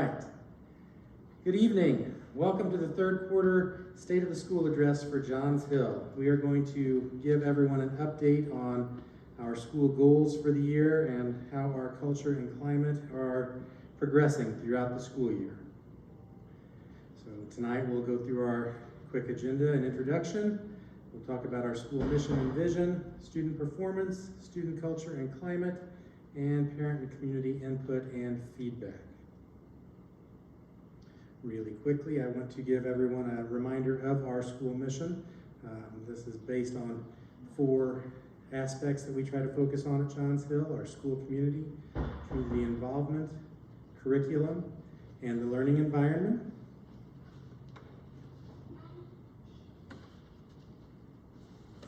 right. Good evening. Welcome to the third quarter State of the School address for Johns Hill. We are going to give everyone an update on our school goals for the year and how our culture and climate are progressing throughout the school year. So tonight we'll go through our quick agenda and introduction. We'll talk about our school mission and vision, student performance, student culture and climate, and parent and community input and feedback. Really quickly, I want to give everyone a reminder of our school mission. This is based on 4 aspects that we try to focus on at Johns Hill: our school community, community involvement, curriculum, and the learning environment.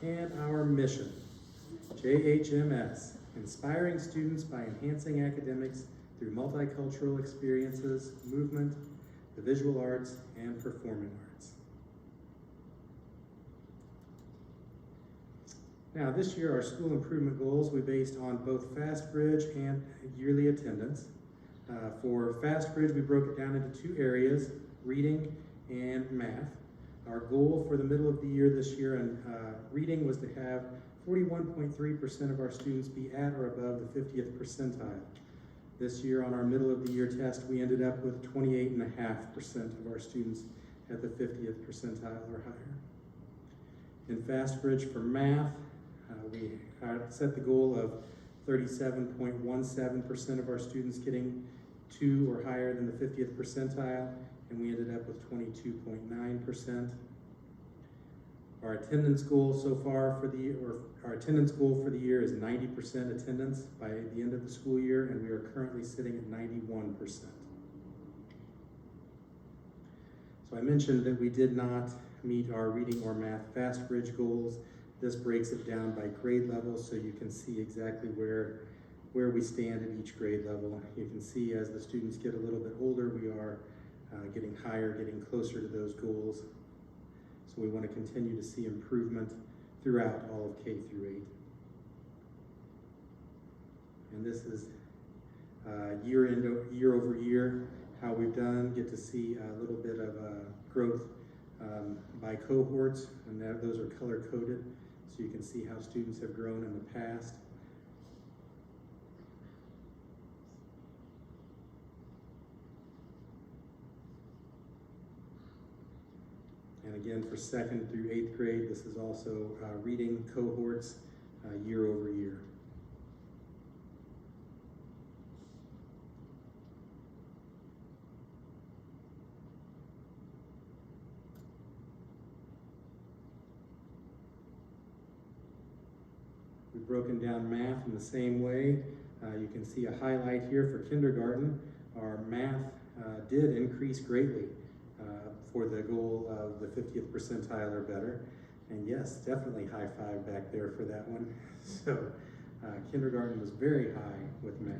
And our mission, JHMS, inspiring students by enhancing academics through multicultural experiences, movement, the visual arts, and performing arts. Now, this year, our school improvement goals we based on both Fast Bridge and yearly attendance. For Fast Bridge, we broke it down into 2 areas, reading and math. Our goal for the middle of the year this year in reading was to have 41.3% of our students be at or above the 50th percentile. This year on our middle of the year test, we ended up with 28.5% of our students at the 50th percentile or higher. In Fast Bridge for math, we set the goal of 37.17% of our students getting to or higher than the 50th percentile, and we ended up with 22.9%. Our attendance goal so far for the year, or our attendance goal for the year, is 90% attendance by the end of the school year, and we are currently sitting at 91%. So I mentioned that we did not meet our reading or math Fast Bridge goals. This breaks it down by grade level so you can see exactly where we stand at each grade level. You can see as the students get a little bit older, we are getting higher, getting closer to those goals. So we want to continue to see improvement throughout all of K through 8. And this is year over year, how we've done. Get to see a little bit of growth by cohorts, and those are color coded, so you can see how students have grown in the past. And again, for 2nd through 8th grade, this is also reading cohorts year over year. We've broken down math in the same way. You can see a highlight here for kindergarten. Our math did increase greatly for the goal of the 50th percentile or better. And yes, definitely high five back there for that one. So kindergarten was very high with math.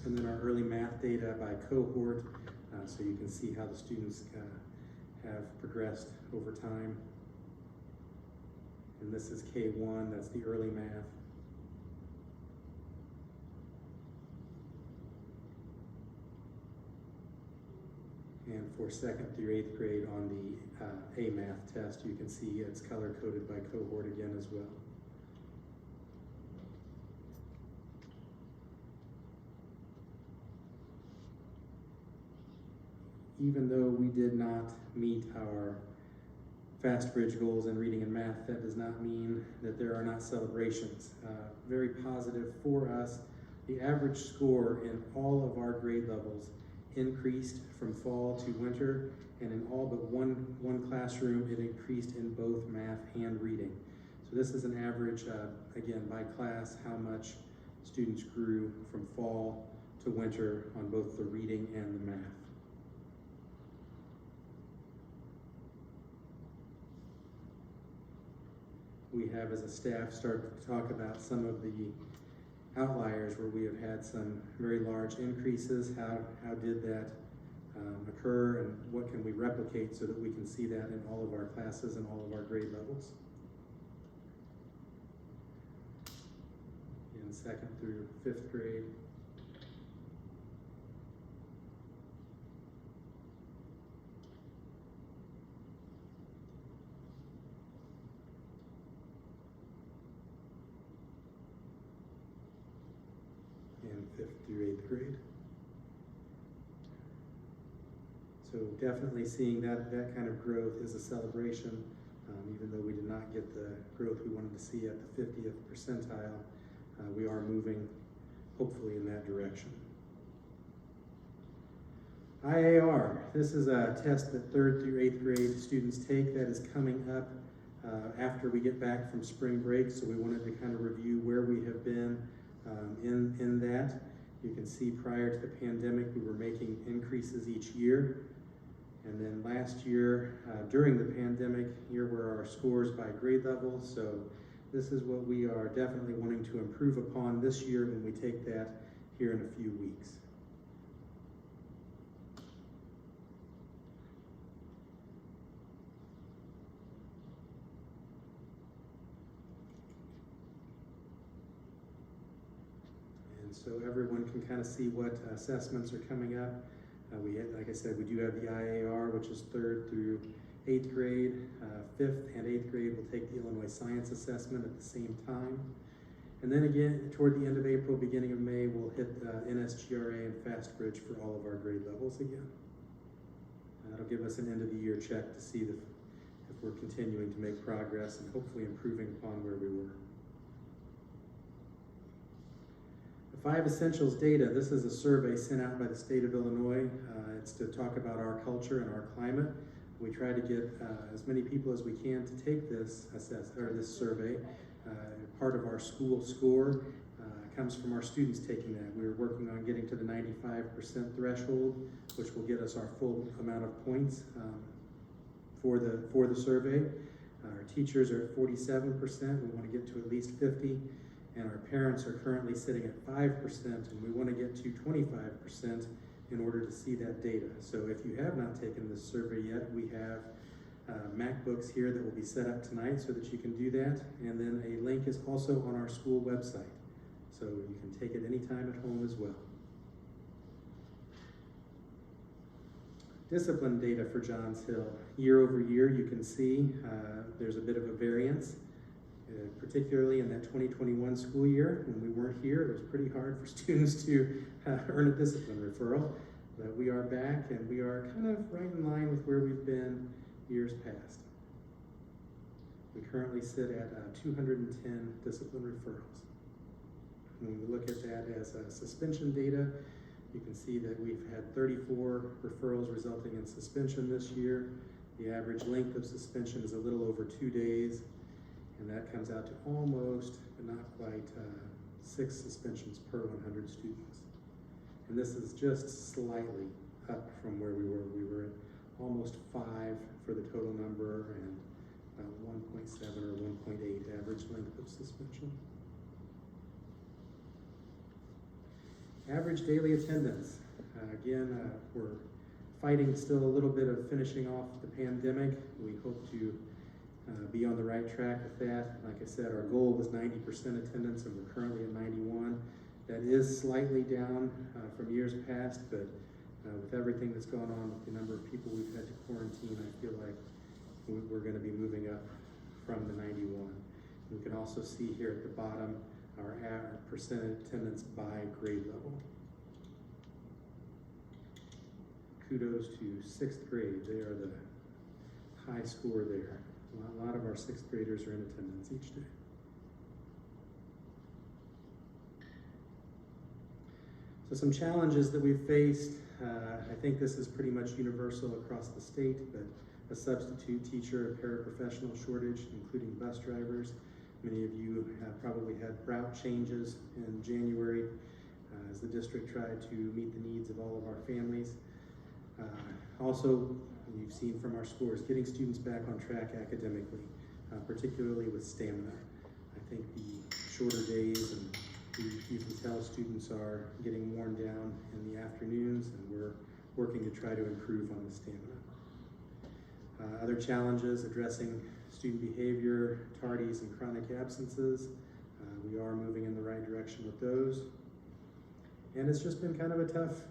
And then our early math data by cohort, so you can see how the students have progressed over time. And this is K1, that's the early math. And for 2nd through 8th grade on the A math test, you can see it's color coded by cohort again as well. Even though we did not meet our Fast Bridge goals in reading and math, that does not mean that there are not celebrations. Very positive for us. The average score in all of our grade levels increased from fall to winter, and in all but one classroom, it increased in both math and reading. So this is an average, again, by class, how much students grew from fall to winter on both the reading and the math. We have, as a staff, started to talk about some of the outliers where we have had some very large increases. How did that occur, and what can we replicate so that we can see that in all of our classes and all of our grade levels? then 2nd through 5th grade. And 5th through 8th grade. So definitely seeing that kind of growth is a celebration, even though we did not get the growth we wanted to see at the 50th percentile. We are moving, hopefully, in that direction. IAR, this is a test that 3rd through 8th grade students take that is coming up after we get back from spring break, so we wanted to kind of review where we have been in that. You can see prior to the pandemic, we were making increases each year. And then last year, during the pandemic, here were our scores by grade level. So this is what we are definitely wanting to improve upon this year when we take that here in a few weeks. And so everyone can kind of see what assessments are coming up. Like I said, we do have the IAR, which is 3rd through 8th grade. 5th and 8th grade will take the Illinois Science Assessment at the same time. And then again, toward the end of April, beginning of May, we'll hit NSGRA and FastBridge for all of our grade levels again. That'll give us an end of the year check to see if we're continuing to make progress and hopefully improving upon where we were. 5 Essentials Data, this is a survey sent out by the state of Illinois. It's to talk about our culture and our climate. We try to get as many people as we can to take this survey. Part of our school score comes from our students taking that. We're working on getting to the 95% threshold, which will get us our full amount of points for the survey. Our teachers are at 47%. We want to get to at least 50%. And our parents are currently sitting at 5%, and we want to get to 25% in order to see that data. So if you have not taken this survey yet, we have MacBooks here that will be set up tonight so that you can do that. And then a link is also on our school website, so you can take it anytime at home as well. Discipline data for Johns Hill. Year over year, you can see there's a bit of a variance. Particularly in that 2021 school year, when we weren't here, it was pretty hard for students to earn a discipline referral. But we are back, and we are kind of right in line with where we've been years past. We currently sit at 210 discipline referrals. When we look at that as suspension data, you can see that we've had 34 referrals resulting in suspension this year. The average length of suspension is a little over 2 days. And that comes out to almost, but not quite, 6 suspensions per 100 students. And this is just slightly up from where we were. We were at almost 5 for the total number and about 1.7 or 1.8 average length of suspension. Average daily attendance. Again, we're fighting still a little bit of finishing off the pandemic. We hope to be on the right track with that. Like I said, our goal was 90% attendance, and we're currently at 91. That is slightly down from years past, but with everything that's gone on with the number of people we've had to quarantine, I feel like we're going to be moving up from the 91. We can also see here at the bottom our percent attendance by grade level. Kudos to 6th grade. They are the high score there. A lot of our 6th graders are in attendance each day. So some challenges that we've faced, I think this is pretty much universal across the state, but a substitute teacher, a paraprofessional shortage, including bus drivers. Many of you have probably had route changes in January as the district tried to meet the needs of all of our families. Also, you've seen from our scores, getting students back on track academically, particularly with stamina. I think the shorter days, and you can tell students are getting worn down in the afternoons, and we're working to try to improve on the stamina. Other challenges, addressing student behavior, tardies, and chronic absences. We are moving in the right direction. direction with those. And it's just been kind of a tough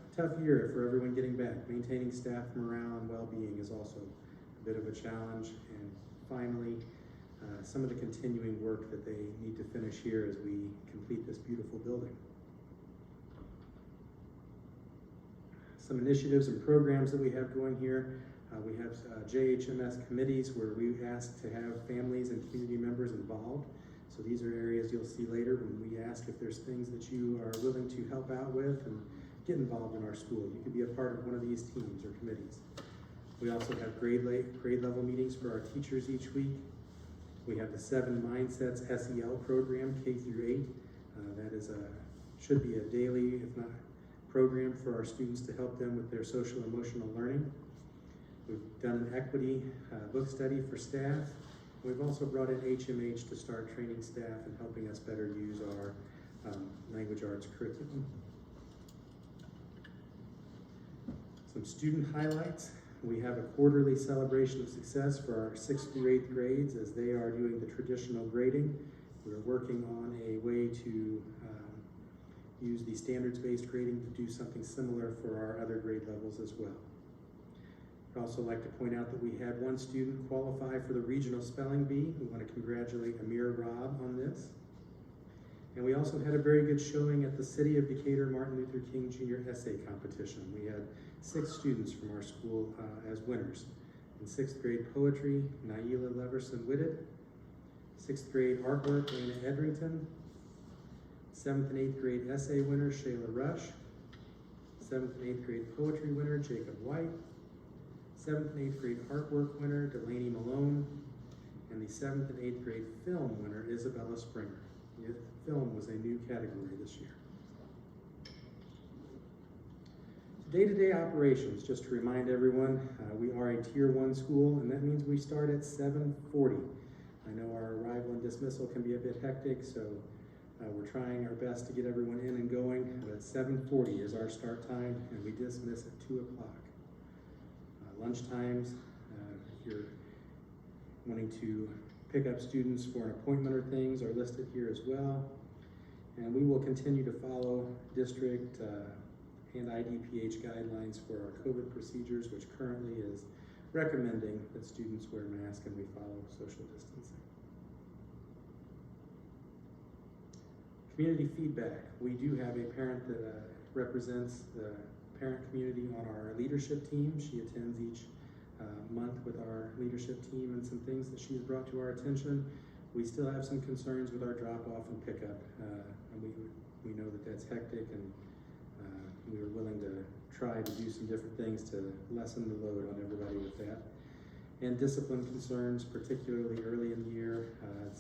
year for everyone getting back. Maintaining staff morale and well-being is also a bit of a challenge. And finally, some of the continuing work that they need to finish here as we complete this beautiful building. Some initiatives and programs that we have going here. We have JHMS committees where we ask to have families and community members involved. So these are areas you'll see later when we ask if there's things that you are willing to help out with and get involved in our school. You can be a part of one of these teams or committees. We also have grade level meetings for our teachers each week. We have the 7 Mindsets SEL program, K through 8. That is should be a daily, if not program for our students to help them with their social and emotional learning. We've done an equity book study for staff. We've also brought in HMH to start training staff and helping us better use our language arts curriculum. Some student highlights. We have a quarterly celebration of success for our 6th through 8th grades as they are doing the traditional grading. We're working on a way to use the standards-based grading to do something similar for our other grade levels as well. I'd also like to point out that we had one student qualify for the regional spelling bee. We want to congratulate Amir Robb on this. And we also had a very good showing at the City of Decatur Martin Luther King Jr. essay competition. We had 6 students from our school as winners. In 6th grade poetry, Naila Leverson-Whitted. 6th grade artwork, Lena Edrington. 7th and 8th grade essay winner, Shayla Rush. 7th and 8th grade poetry winner, Jacob White. 7th and 8th grade artwork winner, Delaney Malone. And the 7th and 8th grade film winner, Isabella Springer. Film was a new category this year. Day-to-day operations, just to remind everyone, we are a Tier 1 school, and that means we start at 7:40. I know our arrival and dismissal can be a bit hectic, so we're trying our best to get everyone in and going, but 7:40 is our start time, and we dismiss at 2 o'clock. Lunch times, if you're wanting to pick up students for an appointment or things, are listed here as well. And we will continue to follow district and IDPH guidelines for our COVID procedures, which currently is recommending that students wear masks and we follow social distancing. Community feedback. We do have a parent that represents the parent community on our leadership team. She attends each month with our leadership team and some things that she's brought to our attention. We still have some concerns with our drop-off and pickup, and we know that that's hectic, and we are willing to try to do some different things to lessen the load on everybody with that. And discipline concerns, particularly early in the year,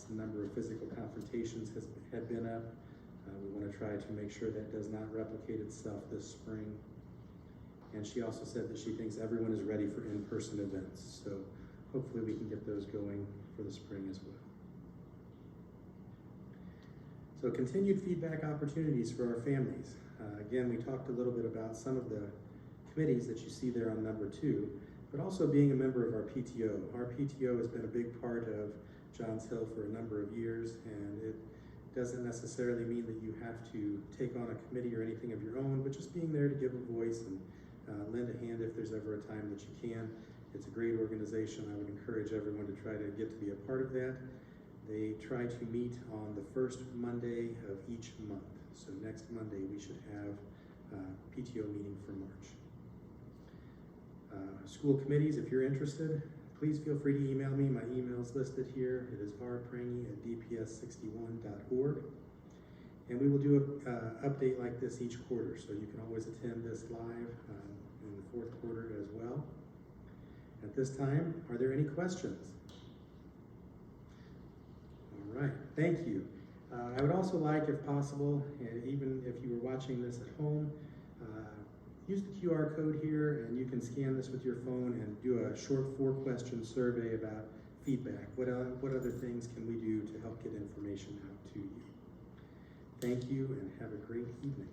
the number of physical confrontations had been up. We want to try to make sure that does not replicate itself this spring. And she also said that she thinks everyone is ready for in-person events. So hopefully we can get those going for the spring as well. So continued feedback opportunities for our families. Again, we talked a little bit about some of the committees that you see there on number 2, but also being a member of our PTO. Our PTO has been a big part of Johns Hill for a number of years, and it doesn't necessarily mean that you have to take on a committee or anything of your own, but just being there to give a voice and lend a hand if there's ever a time that you can. It's a great organization. I would encourage everyone to try to get to be a part of that. They try to meet on the first Monday of each month. So next Monday we should have a PTO meeting for March. School committees, if you're interested, please feel free to email me. My email is listed here. It is rprangy@dps61.org. And we will do an update like this each quarter, so you can always attend this live in the 4th quarter as well. At this time, are there any questions? All right, thank you. I would also like, if possible, and even if you were watching this at home, use the QR code here, and you can scan this with your phone and do a short 4-question survey about feedback. What other things can we do to help get information out to you? Thank you, and have a great evening.